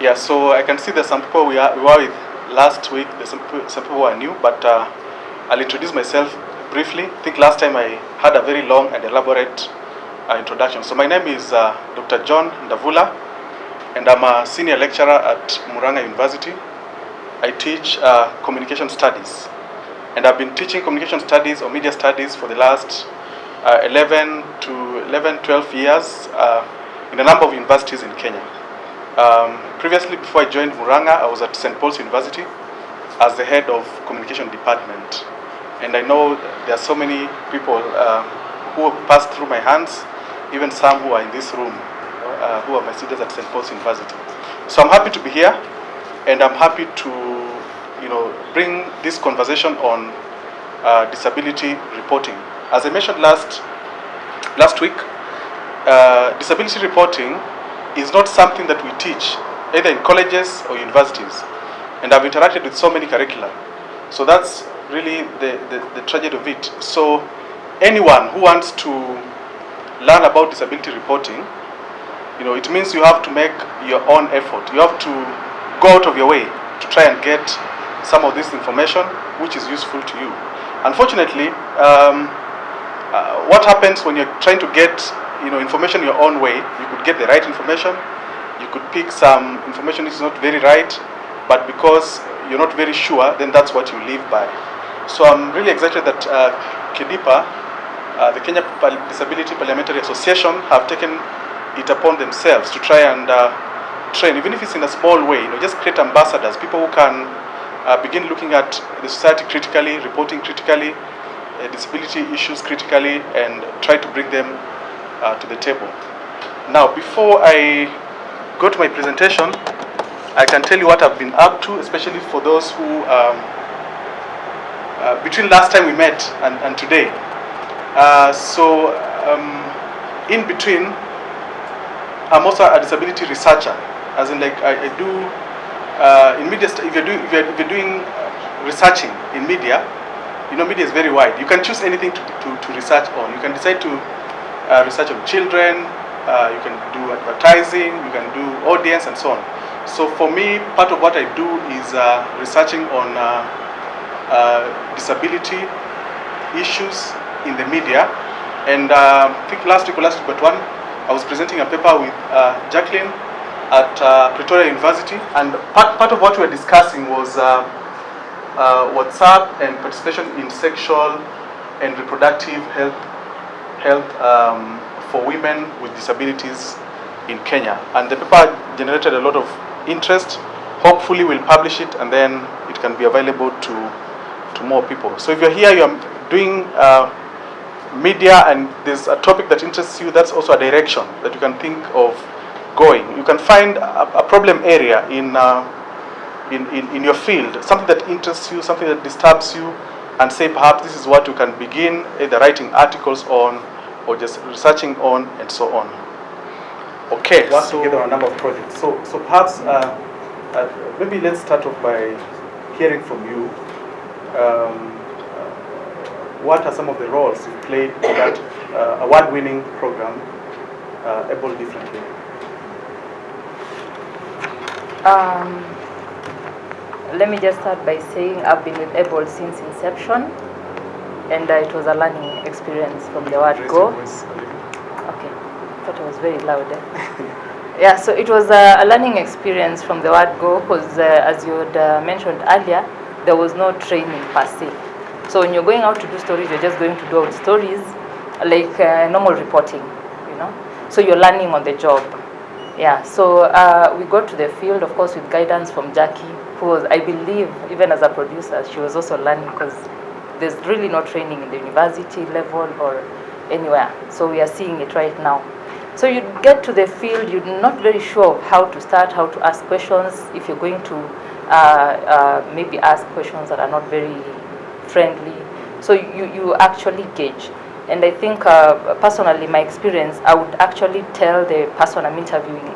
Yeah, so I can see there's some people we were with last week. There's some people who are new, but I'll introduce myself briefly. I think last time I had a very long and elaborate introduction. So my name is Dr. John Ndavula, and I'm a senior lecturer at Murang'a University. I teach communication studies, and I've been teaching communication studies or media studies for the last 12 years in a number of universities in Kenya. Previously, before I joined Murang'a, I was at St. Paul's University as the head of communication department. And I know there are so many people who have passed through my hands, even some who are in this room, who are my students at St. Paul's University. So I'm happy to be here, and I'm happy to, bring this conversation on disability reporting. As I mentioned last week, disability reporting is not something that we teach either in colleges or universities, and I've interacted with so many curricula. So that's really the tragedy of it. So anyone who wants to learn about disability reporting, it means you have to make your own effort. You have to go out of your way to try and get some of this information which is useful to you. Unfortunately, what happens when you're trying to get information your own way? You could get the right information, you could pick some information which is not very right, but because you're not very sure, then that's what you live by. So I'm really excited that KEDIPA, the Kenya Disability Parliamentary Association, have taken it upon themselves to try and train, even if it's in a small way, just create ambassadors, people who can begin looking at the society critically, reporting critically, disability issues critically, and try to bring them to the table. Now, before I go to my presentation, I can tell you what I've been up to, especially for those who, between last time we met and today. In between, I'm also a disability researcher, as in like I do in media. If you're doing researching in media, media is very wide. You can choose anything to research on. You can decide to research on children, you can do advertising, you can do audience, and so on. So for me, part of what I do is researching on disability issues in the media. And I think last week but one, I was presenting a paper with Jacqueline at Pretoria University, and part of what we were discussing was WhatsApp and participation in sexual and reproductive health for women with disabilities in Kenya. And the paper generated a lot of interest. Hopefully we'll publish it, and then it can be available to more people. So if you're here, you're doing media, and there's a topic that interests you, that's also a direction that you can think of going. You can find a problem area in your field, something that interests you, something that disturbs you, and say perhaps this is what you can begin either writing articles on or just researching on, and so on. Okay, work together on a number of projects. So perhaps maybe let's start off by hearing from you. What are some of the roles you played in that award-winning program, Able Differently? Let me just start by saying I've been with Able since inception, and it was a learning experience from the word go. Okay, I thought I was very loud. Yeah, so it was a learning experience from the word go, because as you had mentioned earlier, there was no training per se. So when you're going out to do stories, you're just going to do out stories like normal reporting, So you're learning on the job. Yeah, so we got to the field, of course, with guidance from Jackie, who was, I believe, even as a producer, she was also learning, because there's really no training in the university level or anywhere. So we are seeing it right now. So you get to the field, you're not very sure of how to start, how to ask questions, if you're going to maybe ask questions that are not very friendly. So you actually gauge. And I think personally, my experience, I would actually tell the person I'm interviewing,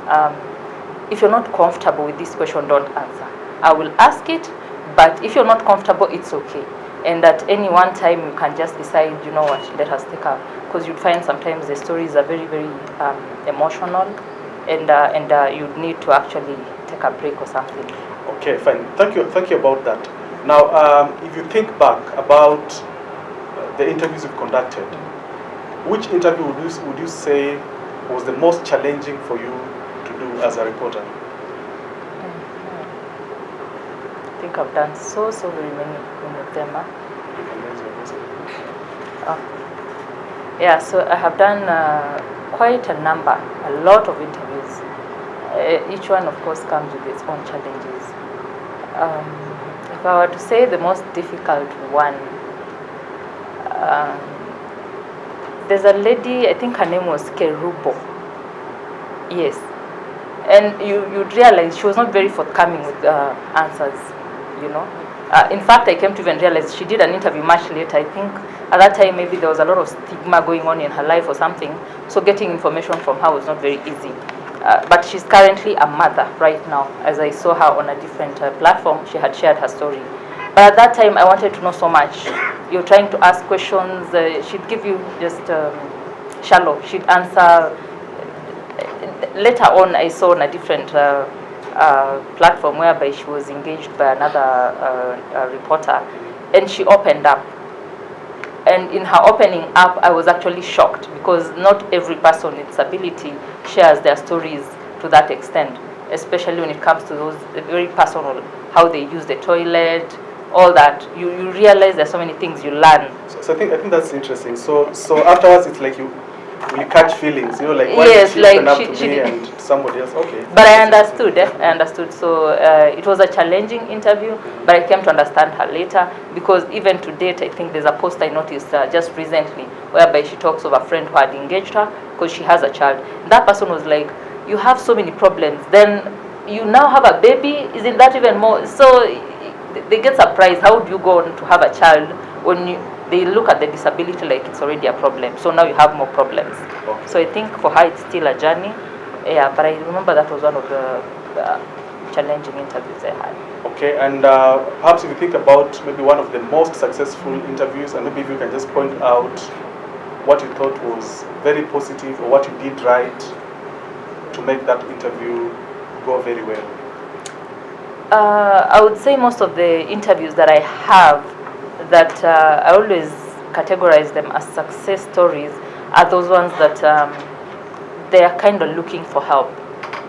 if you're not comfortable with this question, don't answer. I will ask it, but if you're not comfortable, it's okay. And at any one time, you can just decide, let us take up. Because you'd find sometimes the stories are very, very emotional, and you'd need to actually take a break or something. Okay, fine. Thank you about that. Now, if you think back about the interviews you've conducted, which interview would you say was the most challenging for you to do as a reporter? I think I've done so very many of them. Yeah, so I have done quite a number, a lot of interviews. Each one, of course, comes with its own challenges. If I were to say the most difficult one, there's a lady, I think her name was Kerubo. Yes. And you'd realize she was not very forthcoming with answers, you know. In fact, I came to even realize she did an interview much later. I think at that time maybe there was a lot of stigma going on in her life or something, so getting information from her was not very easy. But she's currently a mother right now. As I saw her on a different platform, she had shared her story. But at that time, I wanted to know so much. You're trying to ask questions. She'd give you just shallow. She'd answer. Later on, I saw on a different platform whereby she was engaged by another reporter, and she opened up. And in her opening up, I was actually shocked because not every person with disability shares their stories to that extent, especially when it comes to those very personal, how they use the toilet, all that. You realize there's so many things you learn. So I think that's interesting. So afterwards, it's like you catch feelings, you know, like why yes, did she like open up to me and somebody else? Okay. But I understood. So it was a challenging interview, but I came to understand her later because even to date, I think there's a post I noticed just recently whereby she talks of a friend who had engaged her because she has a child. That person was like, "You have so many problems. Then you now have a baby. Isn't that even more?" So they get surprised. How would you go on to have a child when they look at the disability like it's already a problem? So now you have more problems. Okay. So I think for her it's still a journey. Yeah, but I remember that was one of the challenging interviews I had. Okay, and perhaps if you think about maybe one of the most successful interviews, and maybe if you can just point out what you thought was very positive or what you did right to make that interview go very well. I would say most of the interviews that I have that I always categorize them as success stories are those ones that they are kind of looking for help.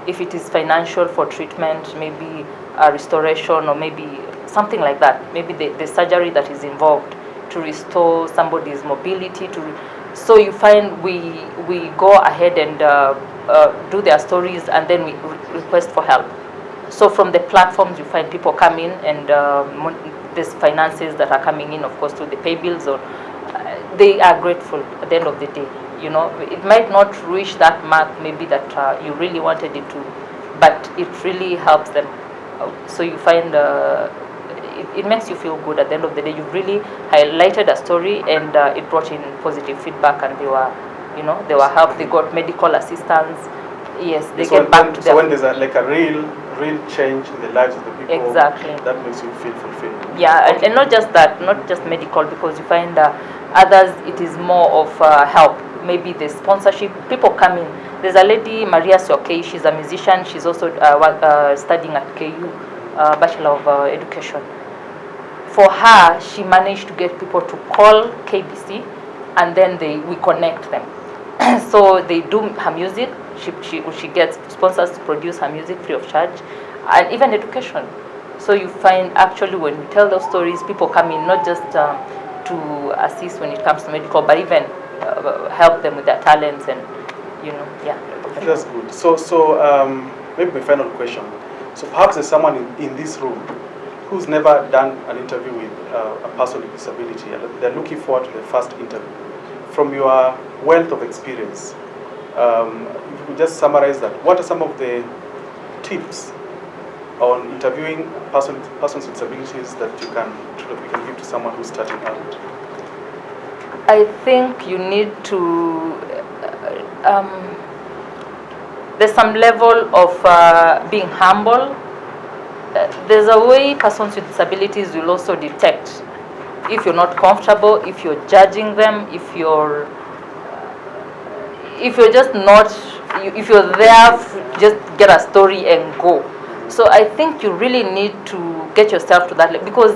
If it is financial for treatment, maybe a restoration, or maybe something like that. Maybe the surgery that is involved to restore somebody's mobility. So you find we go ahead and do their stories, and then we request for help. So from the platforms, you find people come in, and there's finances that are coming in, of course, through the pay bills, or they are grateful at the end of the day. You know, it might not reach that mark maybe that you really wanted it to, but it really helps them. So you find it makes you feel good at the end of the day. You've really highlighted a story, and it brought in positive feedback, and they were helped. They got medical assistance. Yes, they get back to their. So when there's like a real change in the lives of the people, exactly, that makes you feel fulfilled. Yeah, okay. and not just that, not just medical, because you find others, it is more of help. Maybe the sponsorship, people come in. There's a lady, Maria Soke, she's a musician. She's also studying at KU, Bachelor of Education. For her, she managed to get people to call KBC, and then we connect them. So they do her music. She gets sponsors to produce her music free of charge, and even education. So you find actually when we tell those stories, people come in not just to assist when it comes to medical, but even help them with their talents, and yeah. That's good. So maybe my final question. So perhaps there's someone in this room who's never done an interview with a person with disability, and they're looking forward to the first interview. From your wealth of experience, if you could just summarize that, what are some of the tips on interviewing persons with disabilities that we can give to someone who's starting out? I think you need to, there's some level of being humble. There's a way persons with disabilities will also detect if you're not comfortable, if you're judging them, if you're just not, if you're there, just get a story and go. So I think you really need to get yourself to that level, because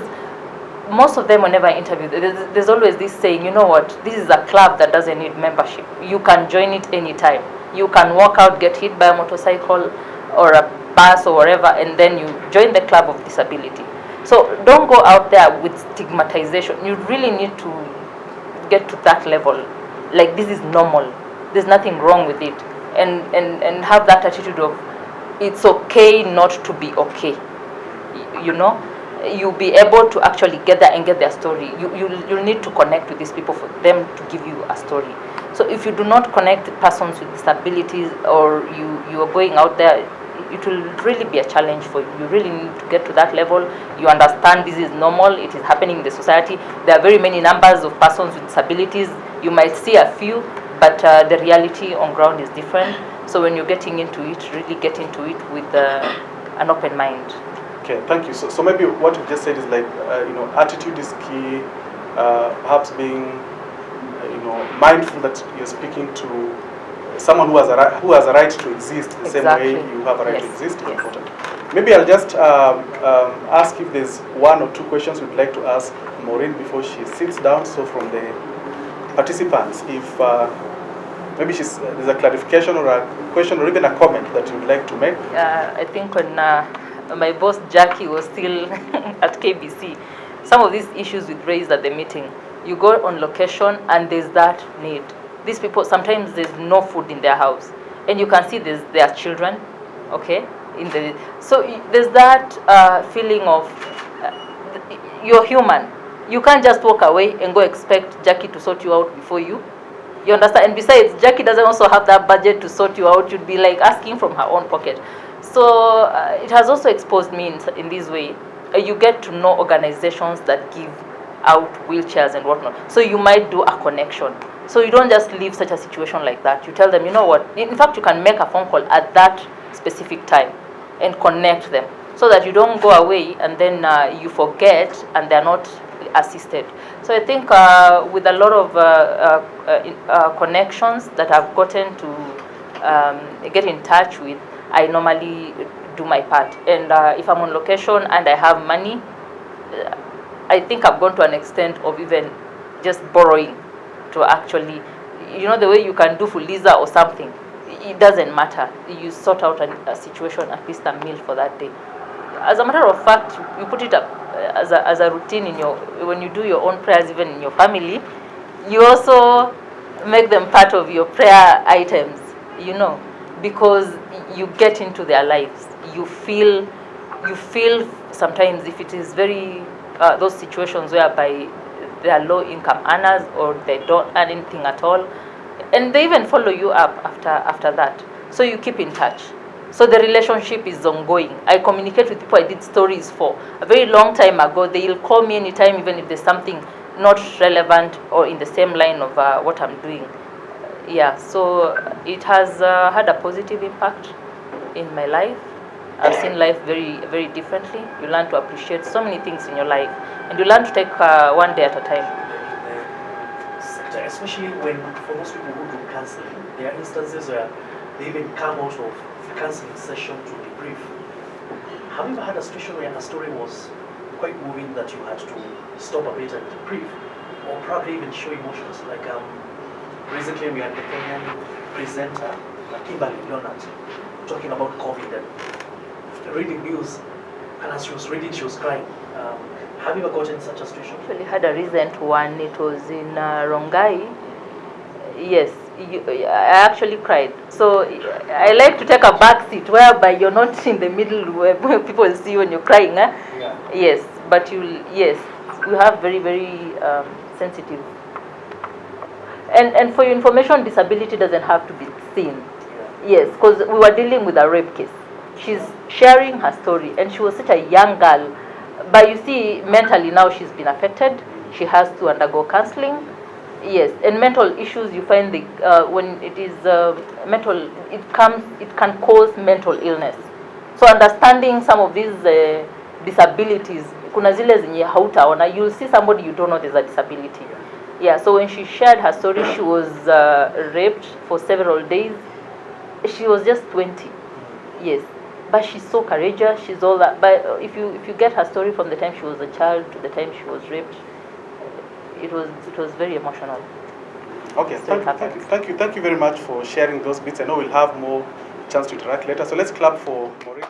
most of them, whenever I interview, there's always this saying, you know what, this is a club that doesn't need membership. You can join it anytime. You can walk out, get hit by a motorcycle or a bus or whatever, and then you join the club of disability. So don't go out there with stigmatization. You really need to get to that level. Like, this is normal. There's nothing wrong with it. And have that attitude of, it's okay not to be okay. You know? You'll be able to actually get there and get their story. You need to connect with these people for them to give you a story. So if you do not connect with persons with disabilities, or you are going out there, it will really be a challenge for you. You really need to get to that level. You understand this is normal, it is happening in the society. There are very many numbers of persons with disabilities. You might see a few, but the reality on ground is different. So when you're getting into it, really get into it with an open mind. Okay, thank you. So maybe what you just said is like, attitude is key. Perhaps being, mindful that you're speaking to someone who has a right to exist the same way you have a right to exist is important. Maybe I'll just ask if there's one or two questions we'd like to ask Maureen before she sits down. So from the participants, if maybe there's a clarification or a question or even a comment that you'd like to make. I think when my boss Jackie was still at KBC, some of these issues we raised at the meeting, you go on location and there's that need. These people, sometimes there's no food in their house, and you can see their children, okay, so there's that feeling of you're human. You can't just walk away and go expect Jackie to sort you out before you understand. And besides, Jackie doesn't also have that budget to sort you out. You'd be like asking from her own pocket. So it has also exposed me in this way. You get to know organizations that give out wheelchairs and whatnot. So you might do a connection. So you don't just leave such a situation like that. You tell them, you know what, in fact, you can make a phone call at that specific time and connect them, so that you don't go away and then you forget and they're not assisted. So I think with a lot of connections that I've gotten to get in touch with, I normally do my part. And if I'm on location and I have money, I think I've gone to an extent of even just borrowing to actually, the way you can do for Lisa or something, it doesn't matter. You sort out a situation, at least a meal for that day. As a matter of fact, you put it up as a routine when you do your own prayers, even in your family, you also make them part of your prayer items, because you get into their lives. You feel sometimes, if it is very those situations whereby they are low-income earners or they don't earn anything at all, and they even follow you up after that. So you keep in touch. So the relationship is ongoing. I communicate with people I did stories for a very long time ago. They'll call me anytime, even if there's something not relevant or in the same line of what I'm doing. Yeah, so it has had a positive impact in my life. I've seen life very, very differently. You learn to appreciate so many things in your life, and you learn to take one day at a time. Especially when, for most people who do counseling, there are instances where they even come out of the counseling session to debrief. Have you ever had a situation where a story was quite moving that you had to stop a bit and debrief, or probably even show emotions? Like recently we had the Kenyan presenter, Kimberly Leonard, talking about COVID and reading news, and as she was reading, she was crying. Have you ever gotten such a situation? Actually had a recent one. It was in Rongai. Yes, I actually cried. So I like to take a back seat whereby you're not in the middle where people see when you're crying. Yeah. Yes, but you have very, very sensitive. And for your information, disability doesn't have to be seen. Yeah. Yes, because we were dealing with a rape case. She's sharing her story, and she was such a young girl. But you see, mentally now she's been affected. She has to undergo counseling. Yes, and mental issues, you find when it is mental, it can cause mental illness. So understanding some of these disabilities, kuna zile zenye hautaona, you'll see somebody you don't know there's a disability. Yeah, so when she shared her story, she was raped for several days. She was just 20. Yes. But she's so courageous. She's all that. But if you get her story from the time she was a child to the time she was raped, it was very emotional. Okay, thank you very much for sharing those bits. I know we'll have more chance to interact later. So let's clap for Maureen.